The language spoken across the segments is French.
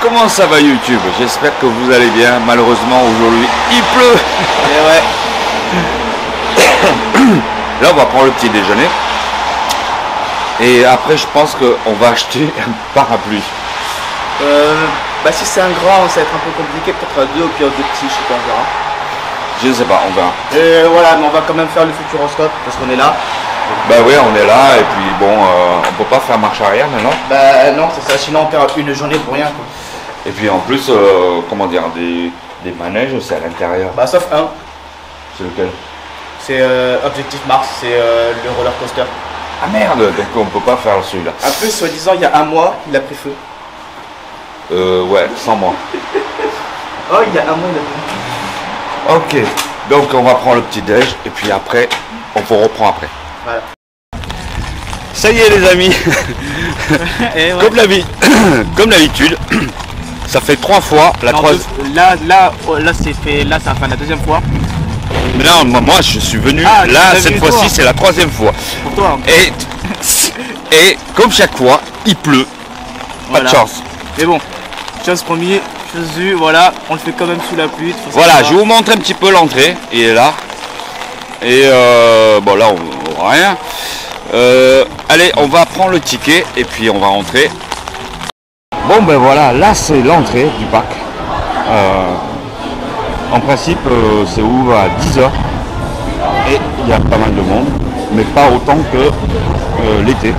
Comment ça va YouTube? J'espère que vous allez bien. Malheureusement aujourd'hui il pleut. Et ouais. Là on va prendre le petit déjeuner. Et après je pense qu'on va acheter un parapluie. Bah si c'est un grand ça va être un peu compliqué, peut-être deux ou puis deux petits, je sais pas, on verra. Je ne sais pas, on verra. Et voilà, mais on va quand même faire le futuroscope parce qu'on est là. Bah oui, on est là et puis bon, on peut pas faire marche arrière maintenant. Bah non, c'est ça, sinon on perd une journée pour rien quoi. Et puis en plus, comment dire, des manèges, c'est à l'intérieur. Bah sauf un. C'est lequel? C'est Objectif Mars, c'est le roller coaster. Ah merde, donc on peut pas faire celui-là. En plus, soi-disant, il y a un mois, il a pris feu. Ouais, sans moi. Oh, il y a un mois, il a pris feu. Ok, donc on va prendre le petit déj et puis après, on vous reprend après. Voilà. Ça y est les amis, Et ouais. comme d'habitude, ça fait 3 fois la troisième. Là c'est fait, là c'est enfin la deuxième fois. Mais non, moi je suis venu, là cette fois-ci c'est la 3e fois. Pour toi. Et comme chaque fois, il pleut. Pas de chance. Mais bon, chose promis, chose due, voilà, on le fait quand même sous la pluie. Voilà, je vais vous montrer un petit peu l'entrée, il est là. Et bon là on voit rien. Allez, on va prendre le ticket et puis on va rentrer. Bon ben voilà, là c'est l'entrée du parc. En principe c'est ouvert à 10 h et il y a pas mal de monde, mais pas autant que l'été.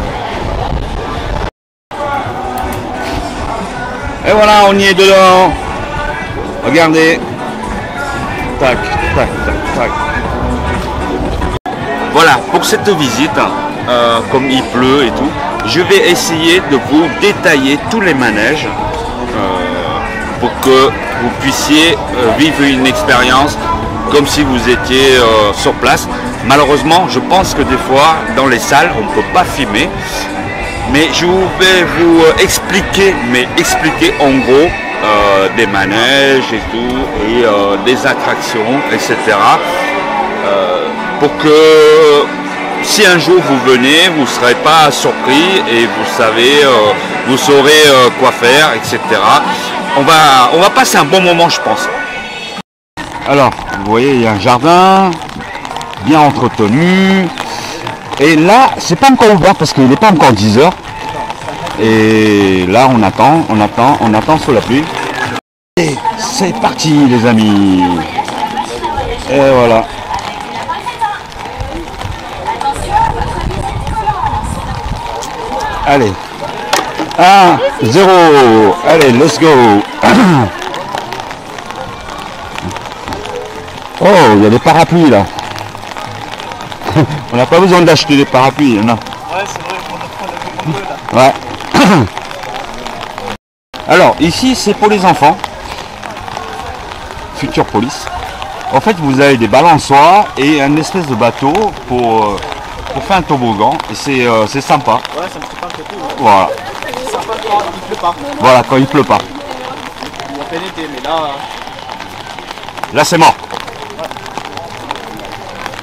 Et voilà, on y est dedans. Regardez. Tac, tac, tac, tac. Voilà, pour cette visite, comme il pleut et tout, je vais essayer de vous détailler tous les manèges pour que vous puissiez vivre une expérience comme si vous étiez sur place. Malheureusement, je pense que des fois, dans les salles, on ne peut pas filmer. Mais je vais vous expliquer en gros des manèges et tout, et des attractions, etc. Pour que si un jour vous venez, vous ne serez pas surpris et vous saurez quoi faire, etc. On va passer un bon moment, je pense. Alors, vous voyez, il y a un jardin bien entretenu. Et là, c'est pas encore ouvert parce qu'il n'est pas encore 10 h. Et là, on attend sous la pluie. Et c'est parti, les amis. Et voilà. Allez. 1, 0. Allez, let's go. Oh, il y a des parapluies là. On n'a pas besoin d'acheter des parapluies, non? Ouais, c'est vrai, on a là. Ouais. Alors, ici, c'est pour les enfants. Future Police. En fait, vous avez des balançoires et un espèce de bateau pour faire un toboggan. Et c'est sympa. Ouais, ça me fait pas inquiéter. Ouais. Voilà. C'est sympa quand il pleut pas. Voilà, quand il pleut pas. Il y a plein été, mais là... Là, c'est mort.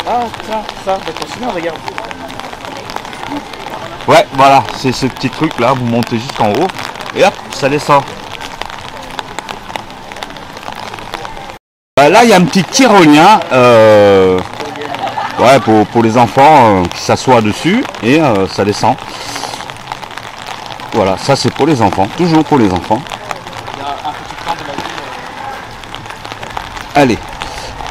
Ah, tiens, ça, bah continue, regarde. Ouais, voilà, c'est ce petit truc là, vous montez jusqu'en haut et hop, ça descend. Là, il y a un petit tyrolien ouais, pour les enfants qui s'assoient dessus et ça descend. Voilà, ça c'est pour les enfants, toujours pour les enfants. Il y a un petit train de la ville. Allez,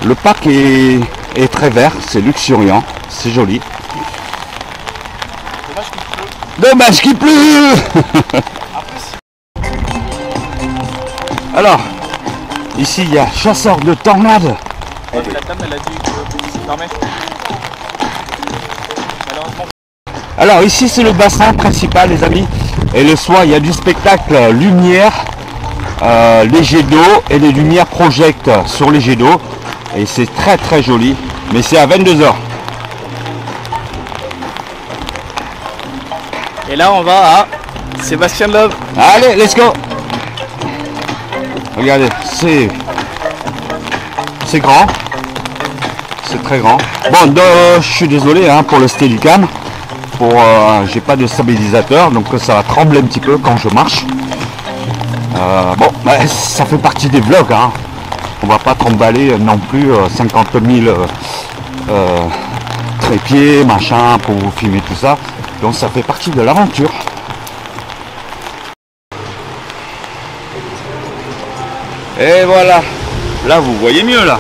le parc est très vert, c'est luxuriant, c'est joli. Dommage qu'il pleut. Dommage qu'il pleut. Alors, ici il y a chasseur de tornades. La dame elle a dit que c'est fermé. Malheureusement. Alors ici c'est le bassin principal les amis. Et le soir il y a du spectacle lumière, les jets d'eau et les lumières projectent sur les jets d'eau. Et c'est très très joli. Mais c'est à 22 h. Et là on va à Sébastien Loeb. Allez, let's go. Regardez, c'est grand. C'est très grand. Bon, je suis désolé hein, pour le Steadicam. J'ai pas de stabilisateur, donc ça va trembler un petit peu quand je marche. Bon, bah, ça fait partie des vlogs, hein. On va pas tremballer non plus 50 000 trépieds, machin, pour vous filmer tout ça. Donc ça fait partie de l'aventure. Et voilà, là vous voyez mieux là.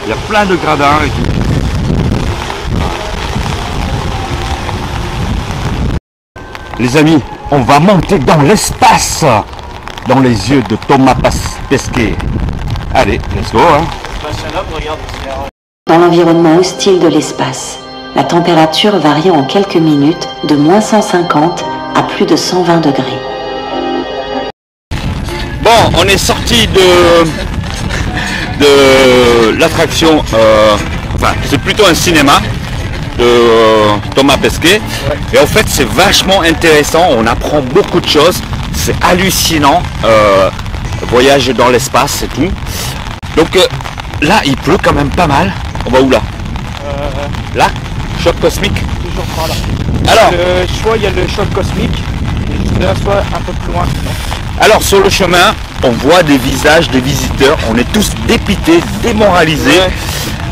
Il y a plein de gradins et tout. Les amis, on va monter dans l'espace, dans les yeux de Thomas Pesquet. Allez, let's go, hein. Dans l'environnement hostile de l'espace, la température varie en quelques minutes de moins 150 à plus de 120 degrés. Bon, on est sorti de l'attraction, enfin c'est plutôt un cinéma de Thomas Pesquet. Et en fait c'est vachement intéressant, on apprend beaucoup de choses, c'est hallucinant, voyage dans l'espace et tout. Donc là il pleut quand même pas mal. On va où là? Là, choc cosmique. Toujours par là. Alors, Soit il y a le choc cosmique, et juste là, soit un peu plus loin. Alors sur le chemin, on voit des visages des visiteurs, on est tous dépités, démoralisés. Ouais.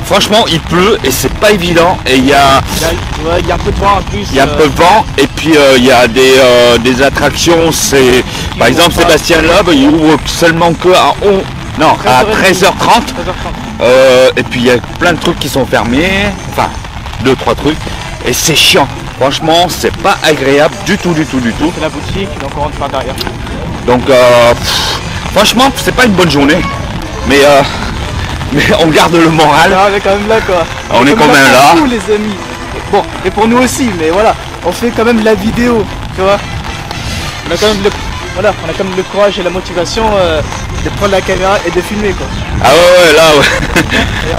Franchement, il pleut et c'est pas évident. Et il y a un peu de vent en plus. Il y a un peu de vent et puis il y a des attractions. C'est par exemple Sébastien Loeb, il ouvre seulement que à 13h30. Et puis il y a plein de trucs qui sont fermés. Enfin, 2-3 trucs. Et c'est chiant. Franchement, c'est pas agréable du tout. C'est la boutique, donc on rentre par derrière. Donc franchement, c'est pas une bonne journée. Mais on garde le moral. Ah, on est quand même là quoi. On est quand même là. Pour nous, les amis. Bon, et pour nous aussi, mais voilà, on fait quand même la vidéo, tu vois. On a quand même le courage et la motivation de prendre la caméra et de filmer quoi. Ah ouais, là ouais.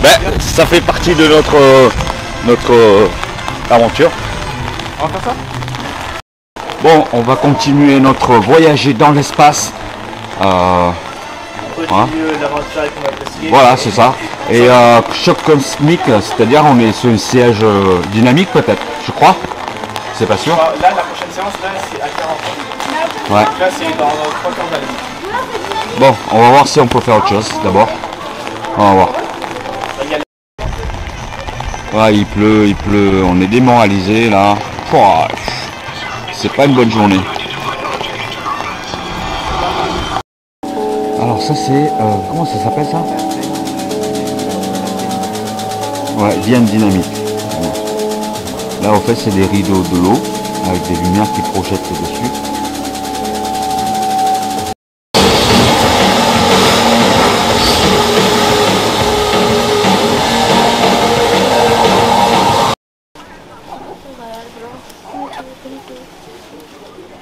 Ben, ça fait partie de notre aventure. On va faire ça? Bon, on va continuer notre voyager dans l'espace. Hein? L'aventure avec Thomas Pesquet. Voilà, c'est ça. Et choc cosmique, c'est-à-dire on est sur un siège dynamique peut-être, je crois. C'est pas sûr. Là, la prochaine séance, là, c'est à 40 minutes. Ouais. Là, c'est dans 3 quarts d'année. Bon, on va voir si on peut faire autre chose d'abord. On va voir. Ouais, il pleut, on est démoralisé là. Pouah, c'est pas une bonne journée. Alors ça c'est, comment ça s'appelle ça? Ouais, Vienne dynamique. Là au fait c'est des rideaux de l'eau avec des lumières qui projettent dessus.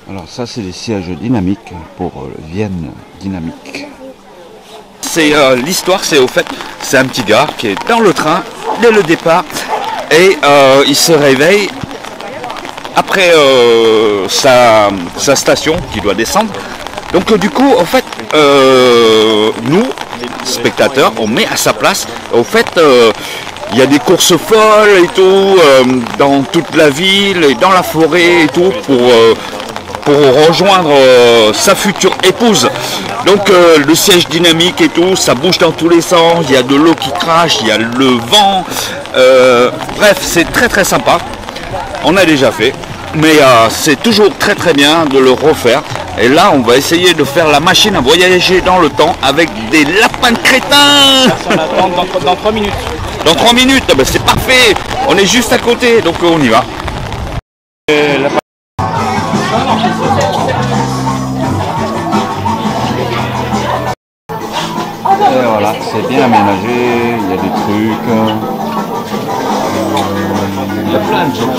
Alors ça c'est des sièges dynamiques pour Vienne dynamique. C'est l'histoire, c'est au fait, c'est un petit gars qui est dans le train dès le départ et il se réveille après sa station qui doit descendre. Donc du coup en fait nous spectateurs on met à sa place. Au fait il y a des courses folles et tout dans toute la ville et dans la forêt et tout pour rejoindre sa future épouse. Donc le siège dynamique et tout, ça bouge dans tous les sens, il y a de l'eau qui crache, il y a le vent. Bref, c'est très sympa. On a déjà fait, mais c'est toujours très bien de le refaire. Et là, on va essayer de faire la machine à voyager dans le temps avec des lapins de crétins. Dans 3 minutes. Dans 3 minutes, ah ben c'est parfait. On est juste à côté, donc on y va. Et voilà, c'est bien aménagé, il y a des trucs. Il y a plein de choses.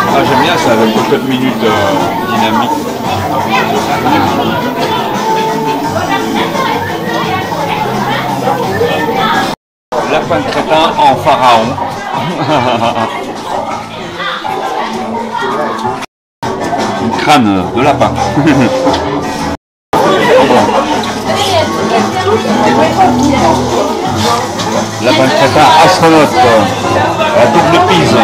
Ah, j'aime bien ça avec les 4 minutes dynamique. Lapin de crétin en pharaon. Un crâne de lapin. La pancetta astronaute, la double pise.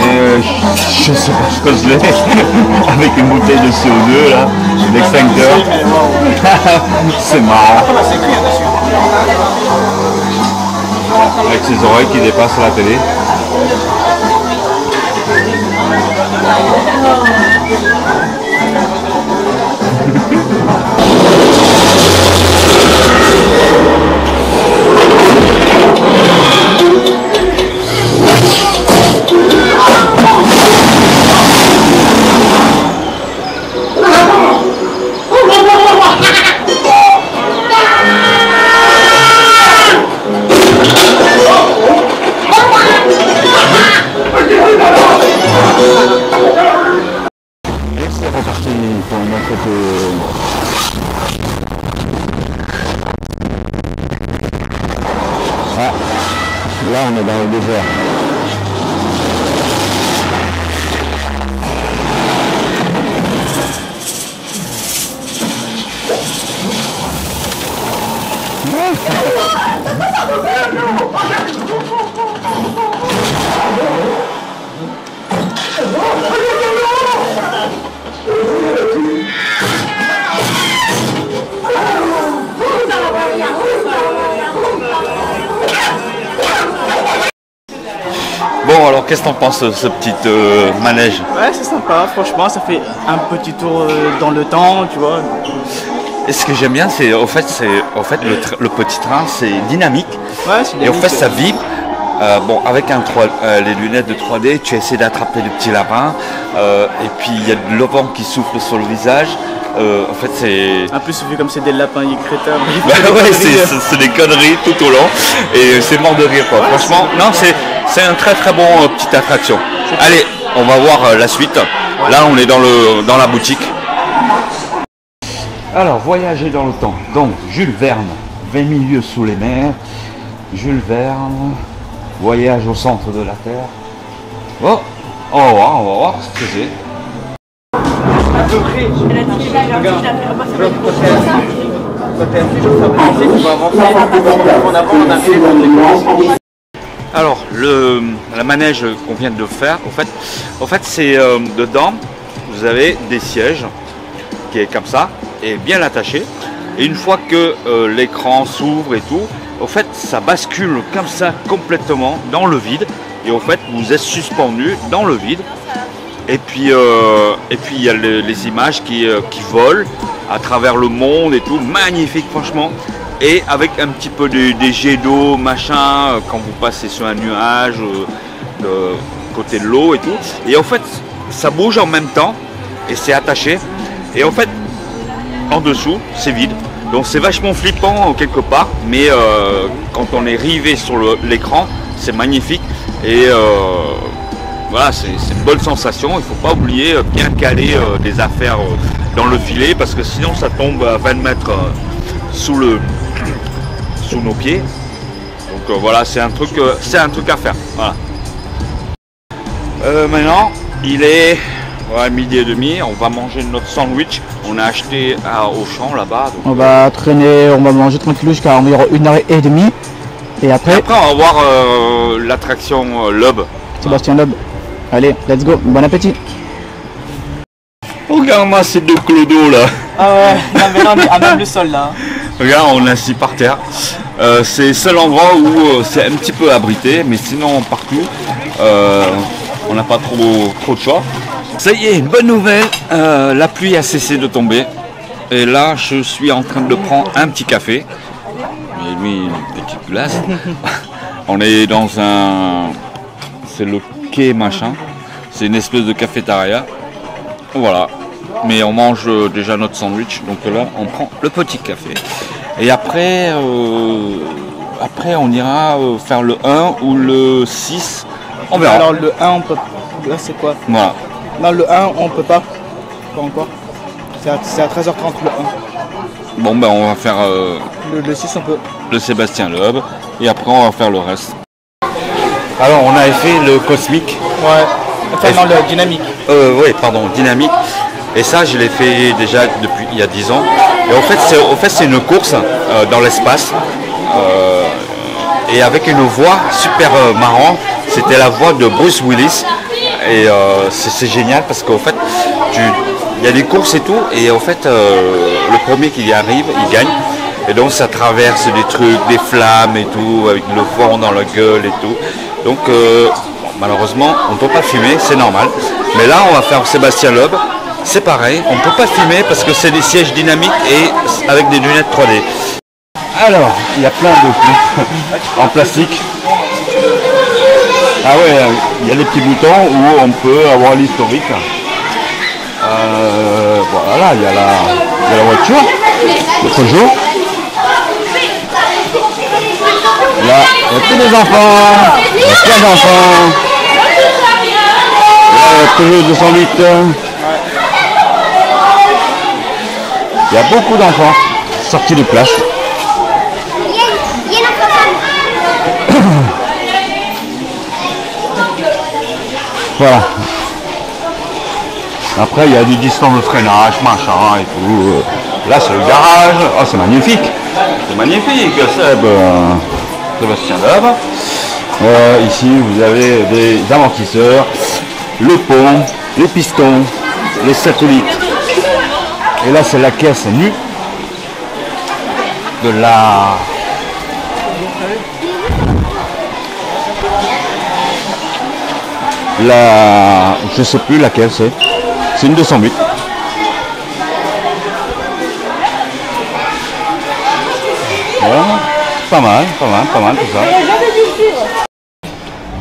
Et je sais pas ce que je l'ai, avec une bouteille de CO2 là, l'extincteur. C'est marrant. Avec ses oreilles qui dépassent la télé. Là on est dans le désert. Bon, alors qu'est-ce que t'en penses de ce petit manège? Ouais, c'est sympa, franchement, ça fait un petit tour dans le temps, tu vois. Et ce que j'aime bien, c'est au fait le petit train, c'est dynamique. Ouais, c'est et au fait, ça vibre. Bon, avec les lunettes de 3D, tu essaies d'attraper le petit lapin. Et puis il y a le vent qui souffle sur le visage. En fait, c'est. En plus, vu comme c'est des lapins crétins. Bah ouais, c'est des conneries tout au long. Et c'est mort de rire, quoi. Ouais, franchement, non, c'est un très très bon petite attraction. Allez, on va voir la suite. Là, on est dans la boutique. Alors, voyager dans le temps. Donc, Jules Verne, 20 milieux sous les mers. Jules Verne, voyage au centre de la Terre. Oh, on va voir ce que c'est. Alors, la manège qu'on vient de faire, au fait c'est dedans, vous avez des sièges qui est comme ça et bien attaché. Et une fois que l'écran s'ouvre et tout, au fait ça bascule comme ça complètement dans le vide. Et au fait vous êtes suspendu dans le vide. Et puis il y a les images qui volent à travers le monde et tout, magnifique franchement. Et avec un petit peu des jets d'eau, machin, quand vous passez sur un nuage, côté de l'eau et tout. Et en fait, ça bouge en même temps et c'est attaché. Et en fait, en dessous, c'est vide. Donc c'est vachement flippant quelque part, mais quand on est rivé sur l'écran, c'est magnifique. Et voilà, c'est une bonne sensation. Il ne faut pas oublier bien caler des affaires dans le filet parce que sinon ça tombe à 20 mètres sous nos pieds. Donc voilà, c'est un truc à faire. Voilà. Maintenant, il est midi et demi. On va manger notre sandwich. On a acheté à Auchan là-bas. On va traîner, on va manger tranquille jusqu'à environ 1h30. Et après on va voir l'attraction Loeb. Sébastien Loeb. Allez, let's go, bon appétit. Regarde-moi ces deux clodos là. Ah ouais, non mais là on est à même le sol là. Regarde, on est assis par terre. C'est le seul endroit où c'est un petit peu abrité, mais sinon partout, on n'a pas trop de choix. Ça y est, une bonne nouvelle, la pluie a cessé de tomber. Et là, je suis en train de prendre un petit café. Et lui, une petite glace. On est dans c'est le quai machin. C'est une espèce de cafétéria. Voilà. Mais on mange déjà notre sandwich. Donc là, on prend le petit café. Et après, on ira faire le 1 ou le 6. On verra. Alors le 1, on peut... Là, c'est quoi? Voilà. Non, le 1, on peut pas. Pas encore. C'est à 13h30 le 1. Bon, ben on va faire le 6, on peut. Le Sébastien Loeb. Et après, on va faire le reste. Alors, on avait fait le cosmique. Ouais. Enfin, non, le dynamique. Oui, pardon, dynamique. Et ça, je l'ai fait déjà depuis il y a 10 ans. Et en fait, c'est une course dans l'espace. et avec une voix super marrante. C'était la voix de Bruce Willis. Et c'est génial parce qu'en fait, il y a des courses et tout, et en fait, le premier qui y arrive, il gagne. Et donc ça traverse des trucs, des flammes et tout, avec le vent dans la gueule et tout. Donc malheureusement, on ne peut pas filmer, c'est normal. Mais là, on va faire Sébastien Loeb. C'est pareil, on ne peut pas filmer parce que c'est des sièges dynamiques et avec des lunettes 3D. Alors, il y a plein de trucs en plastique. Ah ouais, il y a des petits boutons où on peut avoir l'historique. Voilà, il y a la voiture, le Peugeot. Là, il y a tous les enfants, il y a plein d'enfants. Là, il y a Peugeot 208. Il y a beaucoup d'enfants sortis de place. Voilà. Après, il y a du distance de freinage, machin et tout. Là, c'est le garage. Oh, c'est magnifique. C'est magnifique, Sébastien Loeb. Ici, vous avez des amortisseurs, le pont, les pistons, les satellites. Et là, c'est la caisse nue de je sais plus laquelle c'est. C'est une 208. Voilà. Pas mal tout ça.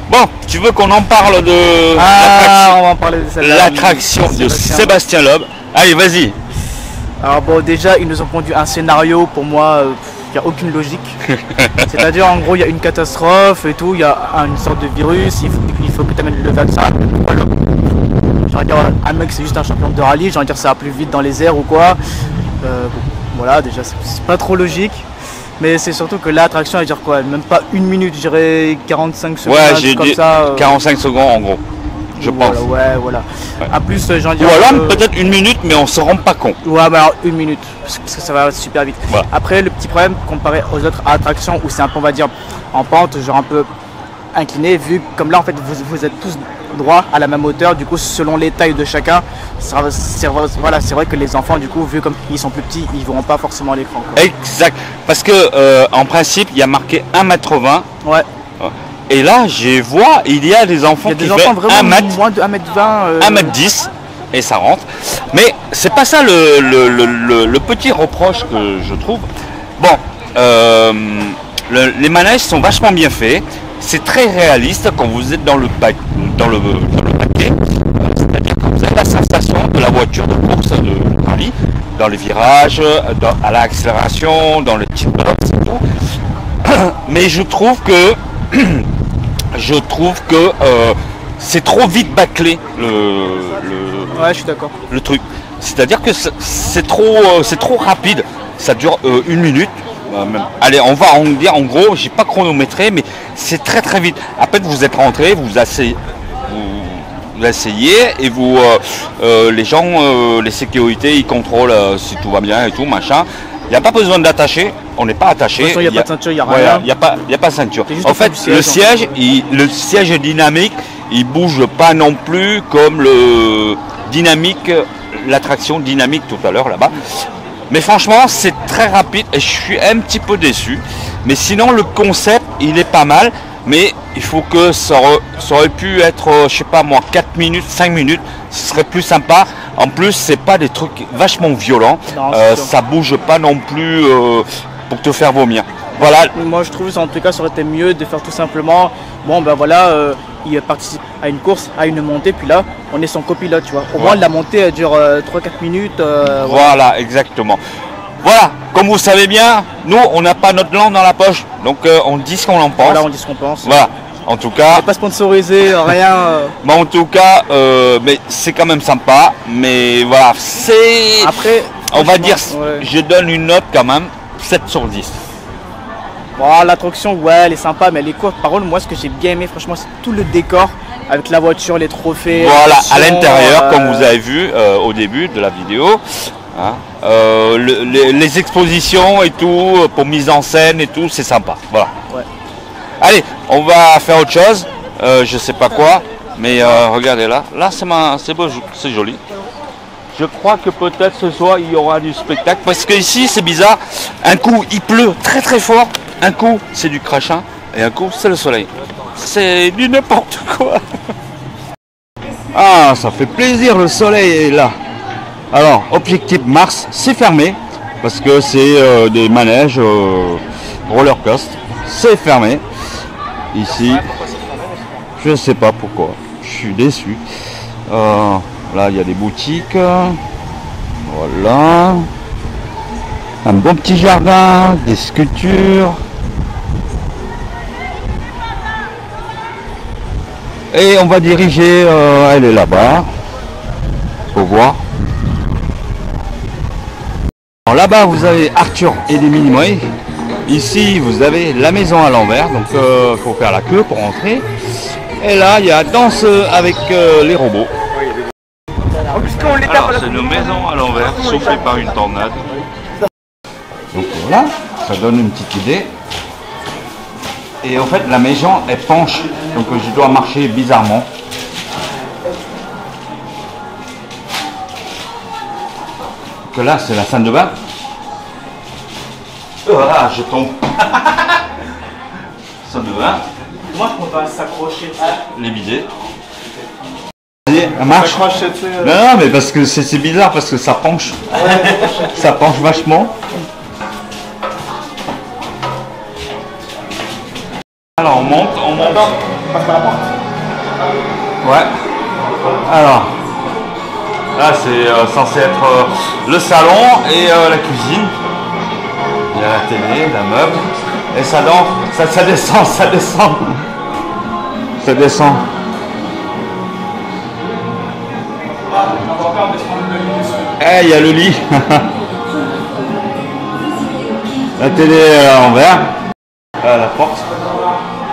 Bon, tu veux qu'on en parle de on va en parler de l'attraction de Sébastien Loeb. Allez, vas-y. Alors bon, déjà, ils nous ont pondu un scénario, pour moi, il n'y a aucune logique. C'est-à-dire, en gros, il y a une catastrophe et tout, il y a une sorte de virus, il faut que tu amènes le vaccin. J'ai envie de dire, un mec, c'est juste un champion de rallye, j'ai envie de dire, ça va plus vite dans les airs ou quoi. Bon, voilà, déjà, c'est pas trop logique. Mais c'est surtout que l'attraction, elle dure quoi? Même pas une minute, je dirais 45 secondes. Ouais, j'ai dit 45 secondes en gros. Je pense. Voilà. En plus, j'ai envie de dire. Ou alors peut-être une minute, mais on se rend pas compte. Ouais, bah alors une minute, parce que ça va super vite. Voilà. Après, le petit problème comparé aux autres attractions où c'est un peu, on va dire, en pente, genre un peu incliné, vu que comme là, en fait, vous êtes tous droit à la même hauteur, du coup, selon les tailles de chacun, c'est vrai que les enfants, du coup, vu comme ils sont plus petits, ils ne verront pas forcément l'écran. Exact, parce que en principe, il y a marqué 1,20 m. Ouais. Et là, je vois, il y a des enfants qui font 1 mètre, moins de 1,20 m. 1,10 m et ça rentre. Mais c'est pas ça le petit reproche que je trouve. Bon, les manèges sont vachement bien faits. C'est très réaliste quand vous êtes dans le paquet. C'est-à-dire que vous avez la sensation de la voiture de course de rallye, dans les virages, à l'accélération, dans les petites box et tout. Mais je trouve que c'est trop vite bâclé Ouais, je suis d'accord. le truc. C'est-à-dire que c'est trop rapide. Ça dure une minute. Même. Allez, on va en dire en gros, j'ai pas chronométré, mais c'est très très vite. Après, vous êtes rentré, vous asseyez et vous, les gens, les sécurités, ils contrôlent si tout va bien et tout, machin. Il n'y a pas besoin d'attacher, on n'est pas attaché. Il n'y a pas de ceinture, il n'y a rien. Il n'y a pas de ceinture. En fait, le siège dynamique, il bouge pas non plus comme l'attraction dynamique tout à l'heure là-bas. Mais franchement, c'est très rapide et je suis un petit peu déçu. Mais sinon, le concept, il est pas mal. Mais il faut que ça aurait pu être, je sais pas moi, 4 minutes, 5 minutes. Ce serait plus sympa. En plus, c'est pas des trucs vachement violents. Non, ça bouge pas non plus pour te faire vomir. Voilà. Moi, je trouve, en tout cas, ça aurait été mieux de faire tout simplement, bon, ben voilà, il participe à une course, à une montée, puis là, on est son copilote, tu vois. Au moins, la montée, elle dure 3-4 minutes. Voilà, exactement. Voilà, comme vous savez bien, nous, on n'a pas notre langue dans la poche, donc on dit ce qu'on en pense. Voilà, on dit ce qu'on pense. Voilà, en tout cas... Pas sponsorisé, rien. Mais en tout cas, mais c'est quand même sympa, mais voilà, c'est... Après, on va dire, ouais. Je donne une note quand même, 7 sur 10. Bon, l'attraction, ouais, elle est sympa, mais elle est courte. Par contre, moi, ce que j'ai bien aimé, franchement, c'est tout le décor avec la voiture, les trophées. Voilà, à l'intérieur, comme vous avez vu au début de la vidéo. Hein. Les expositions et tout, pour mise en scène et tout, c'est sympa. Voilà. Ouais. Allez, on va faire autre chose. Je sais pas quoi, mais regardez là. Là, c'est beau, c'est joli. Je crois que peut-être ce soir il y aura du spectacle parce que ici c'est bizarre. Un coup il pleut très très fort, un coup c'est du crachin et un coup c'est le soleil. C'est du n'importe quoi. Ah, ça fait plaisir, le soleil est là. Alors, Objectif Mars, c'est fermé parce que c'est des manèges roller coaster. C'est fermé. Ici, je ne sais pas pourquoi. Je suis déçu. Là, il y a des boutiques. Voilà. Un bon petit jardin, des sculptures. Et on va diriger, elle est là-bas. Faut voir. Alors là-bas, vous avez Arthur et les Minimoys. Ici, vous avez la maison à l'envers. Donc, faut faire la queue pour rentrer. Et là, il y a danse avec les robots. Alors, c'est une maison à l'envers, chauffée par une tornade. Donc voilà, ça donne une petite idée. Et en fait, la maison, elle penche. Donc je dois marcher bizarrement. Que là, c'est la salle de bain. Voilà, je tombe. Salle de bain. Moi, je pense s'accrocher. Les bidets. Elle marche. Non, mais parce que c'est bizarre, parce que ça penche. Ça penche vachement. Alors on monte. Passe par la porte. Ouais. Alors, là c'est censé être le salon et la cuisine. Il y a la télé, la meuble. Et ça descend. Ça descend. Eh, il y a le lit. La télé à l'envers. La porte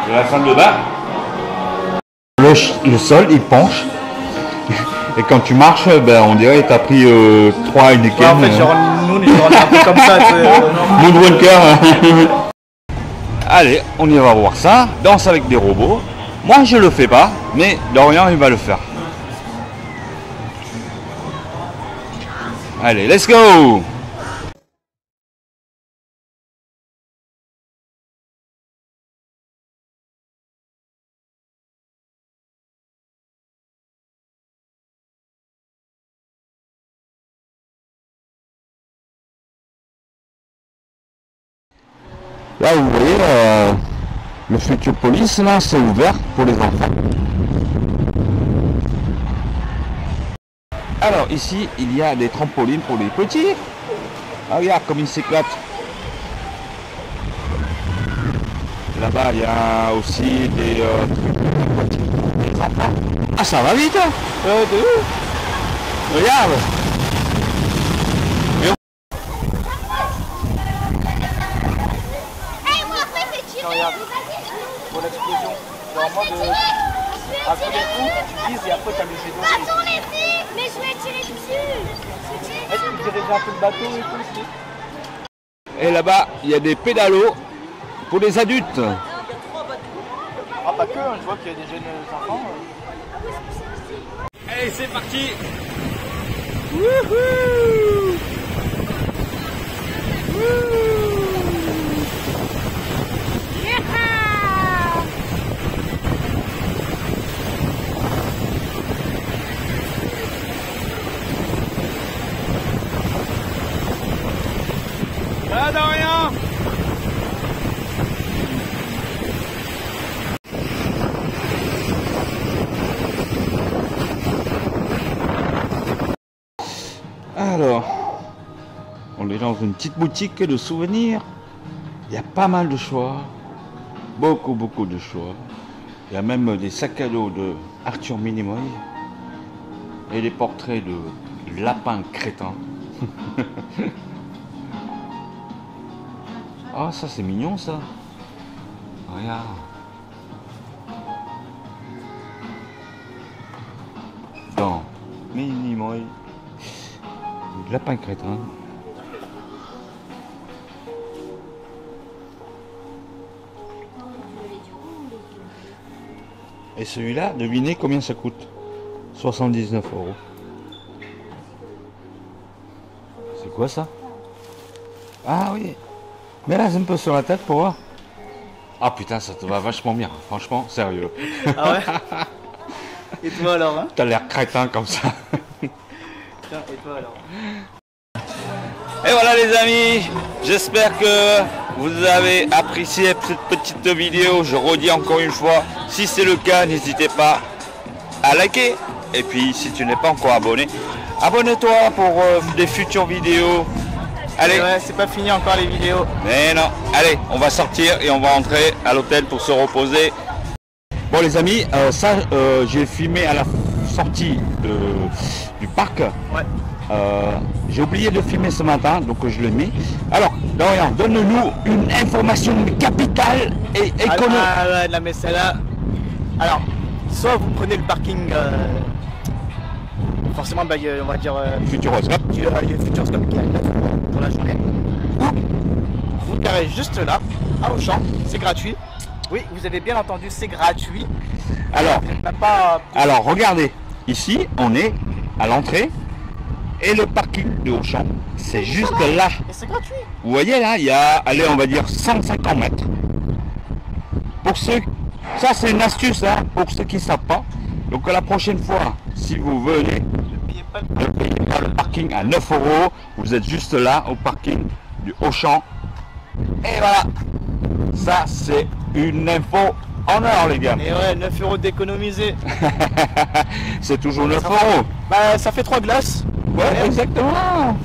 de la salle de bain. Le sol il penche. Et quand tu marches, ben, on dirait que tu as pris 3 Heineken. Ouais, en fait, genre, nous on est un peu comme ça. Moonwalker. Allez, on y va voir ça. Danse avec des robots. Moi je le fais pas, mais Dorian il va le faire. Allez, let's go! Là, vous voyez, le Futuropolis, là, c'est ouvert pour les enfants. Alors, ici, il y a des trampolines pour les petits. Ah, regarde comme ils s'éclatent. Là-bas, il y a aussi des trucs pour les enfants. Ah, ça va vite, hein. De ouf. Regarde. Pour l'explosion. Genre après les coups, tu vises et après tu as les jets d'eau. Attends les filles, mais je vais tirer dessus. Est-ce que tu diriges un peu le bateau et tout? Et là-bas, il y a des pédalos pour les adultes. Ah, pas que, hein, je vois qu'il y a des jeunes enfants. Allez, c'est parti. Wouhou. Ah, Dorian. Alors, on est dans une petite boutique de souvenirs. Il y a pas mal de choix. Beaucoup de choix. Il y a même des sacs à dos de Arthur Minimoy. Et des portraits de lapins crétins. Ah, ça c'est mignon ça. Regarde. Dans Minimoy. Lapin crétin. Et celui-là, devinez combien ça coûte? 79 €. C'est quoi ça? Ah oui. Mais là, un peu sur la tête pour voir. Ah putain, ça te va vachement bien, franchement, sérieux. Ah ouais. Et toi alors hein? T'as l'air crétin comme ça. Tiens, et toi alors? Et voilà les amis, j'espère que vous avez apprécié cette petite vidéo. Je redis encore une fois, si c'est le cas, n'hésitez pas à liker. Et puis si tu n'es pas encore abonné, abonne-toi pour des futures vidéos. Allez, Ouais, c'est pas fini encore les vidéos. mais non, allez, on va sortir et on va rentrer à l'hôtel pour se reposer. Bon les amis, j'ai filmé à la sortie du parc. Ouais. J'ai oublié de filmer ce matin, donc je le mets. Alors, Dorian, donne-nous une information capitale et économique. Ah ouais, non mais celle-là. Alors, soit vous prenez le parking, forcément, bah, on va dire Futuroscope. il y a le Futuroscope qui arrive pour la journée. Vous garez juste là, à Auchan, c'est gratuit. Oui, vous avez bien entendu, c'est gratuit. Alors, Même pas. alors, regardez, ici, on est à l'entrée et le parking de Auchan, c'est juste là. Et c'est gratuit. Vous voyez là, il y a, allez, on va dire 150 mètres. Pour ceux, ça c'est une astuce hein, pour ceux qui ne savent pas. Donc la prochaine fois, si vous venez, Ne payez pas le ne payez pas le parking à 9 €. Vous êtes juste là au parking du Auchan. Et voilà, ça c'est une info en or les gars. Et ouais, 9 € d'économiser. C'est toujours 9 €. Bah, ça fait 3 glaces. Ouais, exactement.